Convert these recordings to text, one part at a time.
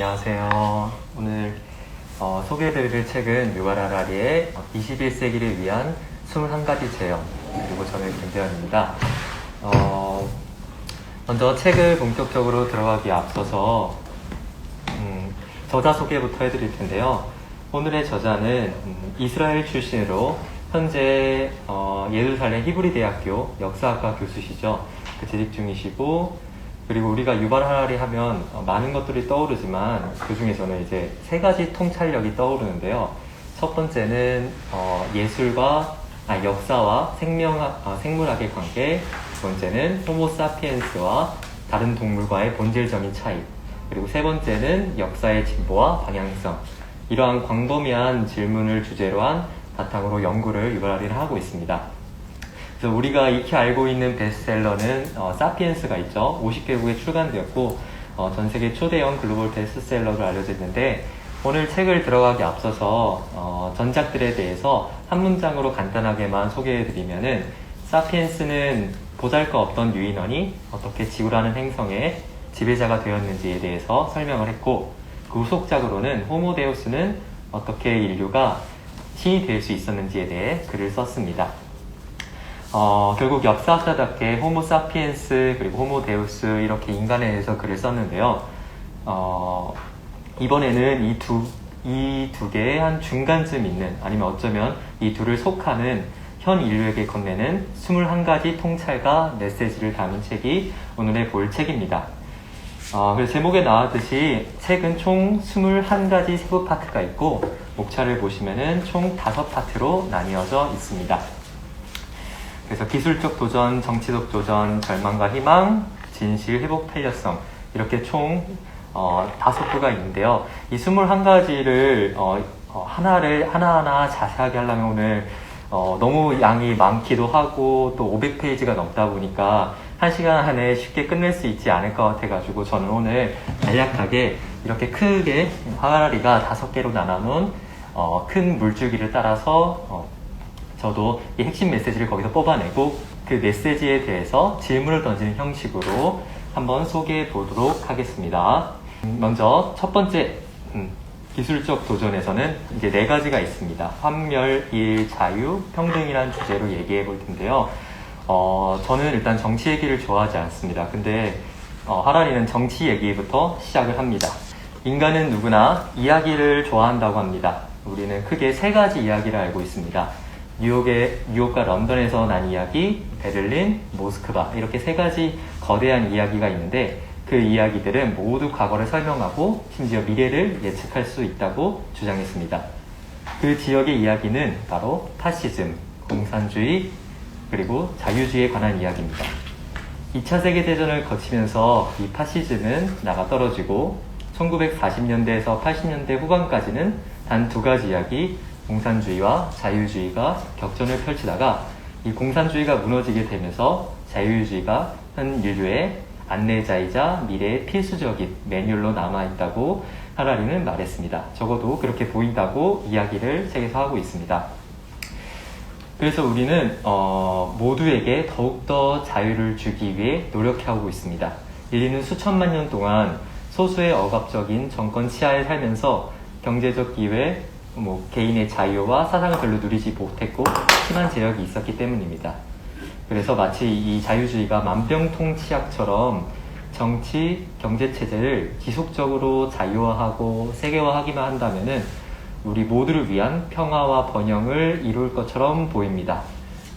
안녕하세요. 오늘 소개해드릴 책은 유발 하라리의 21세기를 위한 21가지 재현, 그리고 저는 김대현입니다. 먼저 책을 본격적으로 들어가기 앞서서 저자 소개부터 해드릴 텐데요. 오늘의 저자는 이스라엘 출신으로 현재 예루살렘 히브리 대학교 역사학과 교수시죠. 재직 중이시고, 그리고 우리가 유발 하라리 하면 많은 것들이 떠오르지만 그 중에서는 이제 세 가지 통찰력이 떠오르는데요. 첫 번째는 역사와 생물학의 관계, 두 번째는 호모사피엔스와 다른 동물과의 본질적인 차이, 그리고 세 번째는 역사의 진보와 방향성. 이러한 광범위한 질문을 주제로 한 바탕으로 연구를 유발 하라리는 하고 있습니다. 그래서 우리가 익히 알고 있는 베스트셀러는 사피엔스가 있죠. 50개국에 출간되었고 전 세계 초대형 글로벌 베스트셀러로 알려져 있는데, 오늘 책을 들어가기 앞서서 전작들에 대해서 한 문장으로 간단하게만 소개해드리면은, 사피엔스는 보잘것없던 유인원이 어떻게 지구라는 행성의 지배자가 되었는지에 대해서 설명을 했고, 그 후속작으로는 호모데우스는 어떻게 인류가 신이 될 수 있었는지에 대해 글을 썼습니다. 결국 역사학자답게 호모사피엔스 그리고 호모데우스 이렇게 인간에 대해서 글을 썼는데요. 이번에는 이 두 개의 한 중간쯤 있는, 아니면 어쩌면 이 둘을 속하는 현 인류에게 건네는 21가지 통찰과 메시지를 담은 책이 오늘의 볼 책입니다. 그래서 제목에 나왔듯이 책은 총 21가지 세부 파트가 있고, 목차를 보시면은 총 5파트로 나뉘어져 있습니다. 그래서 기술적 도전, 정치적 도전, 절망과 희망, 진실, 회복, 탄력성, 이렇게 총 5부가 있는데요. 이 21가지를 하나하나 자세하게 하려면 오늘 너무 양이 많기도 하고 또 500페이지가 넘다 보니까 1시간 안에 쉽게 끝낼 수 있지 않을 것 같아가지고, 저는 오늘 간략하게 이렇게 크게 하라리가 5개로 나눠놓은 큰 물줄기를 따라서 저도 이 핵심 메시지를 거기서 뽑아내고, 그 메시지에 대해서 질문을 던지는 형식으로 한번 소개해 보도록 하겠습니다. 먼저 첫 번째 기술적 도전에서는 이제 4가지가 있습니다. 환멸, 일, 자유, 평등이라는 주제로 얘기해 볼 텐데요. 저는 일단 정치 얘기를 좋아하지 않습니다. 근데 하라리는 정치 얘기부터 시작을 합니다. 인간은 누구나 이야기를 좋아한다고 합니다. 우리는 크게 3가지 이야기를 알고 있습니다. 뉴욕과 런던에서 난 이야기, 베를린, 모스크바, 이렇게 3가지 거대한 이야기가 있는데, 그 이야기들은 모두 과거를 설명하고 심지어 미래를 예측할 수 있다고 주장했습니다. 그 지역의 이야기는 바로 파시즘, 공산주의, 그리고 자유주의에 관한 이야기입니다. 2차 세계대전을 거치면서 이 파시즘은 나가 떨어지고 1940년대에서 80년대 후반까지는 단 2가지 이야기, 공산주의와 자유주의가 격전을 펼치다가 이 공산주의가 무너지게 되면서 자유주의가 현 인류의 안내자이자 미래의 필수적인 매뉴얼로 남아있다고 하라리는 말했습니다. 적어도 그렇게 보인다고 이야기를 책에서 하고 있습니다. 그래서 우리는 모두에게 더욱더 자유를 주기 위해 노력하고 있습니다. 인류는 수천만 년 동안 소수의 억압적인 정권 치하에 살면서 경제적 기회, 개인의 자유와 사상을 별로 누리지 못했고 심한 제약이 있었기 때문입니다. 그래서 마치 이 자유주의가 만병통치약처럼 정치, 경제체제를 지속적으로 자유화하고 세계화하기만 한다면은 우리 모두를 위한 평화와 번영을 이룰 것처럼 보입니다.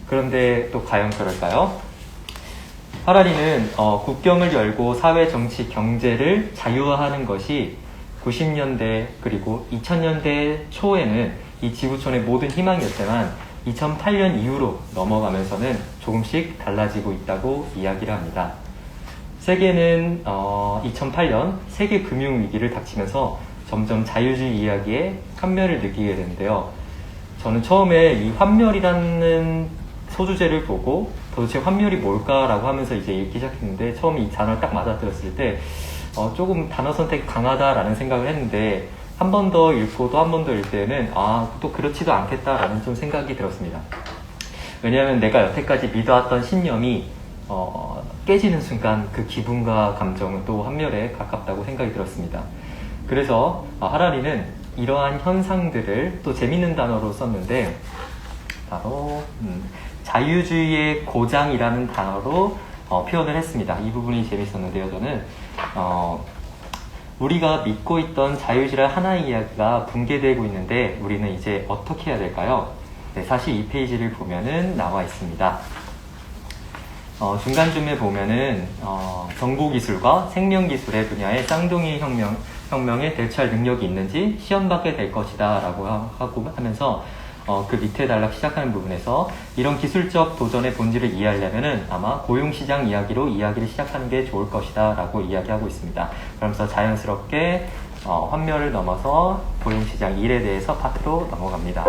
그런데 또 과연 그럴까요? 하라리는 국경을 열고 사회, 정치, 경제를 자유화하는 것이 90년대 그리고 2000년대 초에는 이 지구촌의 모든 희망이었지만 2008년 이후로 넘어가면서는 조금씩 달라지고 있다고 이야기를 합니다. 세계는 2008년 세계 금융위기를 닥치면서 점점 자유주의 이야기에 환멸을 느끼게 되는데요. 저는 처음에 이 환멸이라는 소주제를 보고 도대체 환멸이 뭘까라고 하면서 이제 읽기 시작했는데, 처음에 이 단어를 딱 맞아들었을 때 조금 단어 선택이 강하다라는 생각을 했는데, 한 번 더 읽고 또 한 번 더 읽을 때는 또 그렇지도 않겠다라는 좀 생각이 들었습니다. 왜냐하면 내가 여태까지 믿어왔던 신념이 깨지는 순간 그 기분과 감정은 또 환멸에 가깝다고 생각이 들었습니다. 그래서 하라리는 이러한 현상들을 또 재밌는 단어로 썼는데 바로 자유주의의 고장이라는 단어로 표현을 했습니다. 이 부분이 재밌었는데요. 저는 우리가 믿고 있던 자유주의의 하나의 이야기가 붕괴되고 있는데 우리는 이제 어떻게 해야 될까요? 네, 사실 이 페이지를 보면은 나와 있습니다. 중간쯤에 보면은 정보기술과 생명기술의 분야의 쌍둥이 혁명에 대처할 능력이 있는지 시험받게 될 것이다 라고 하고 하면서 그 밑에 달락 시작하는 부분에서 이런 기술적 도전의 본질을 이해하려면은 아마 고용시장 이야기로 이야기를 시작하는 게 좋을 것이다 라고 이야기하고 있습니다. 그러면서 자연스럽게 환멸을 넘어서 고용시장 1에 대해서 파트로 넘어갑니다.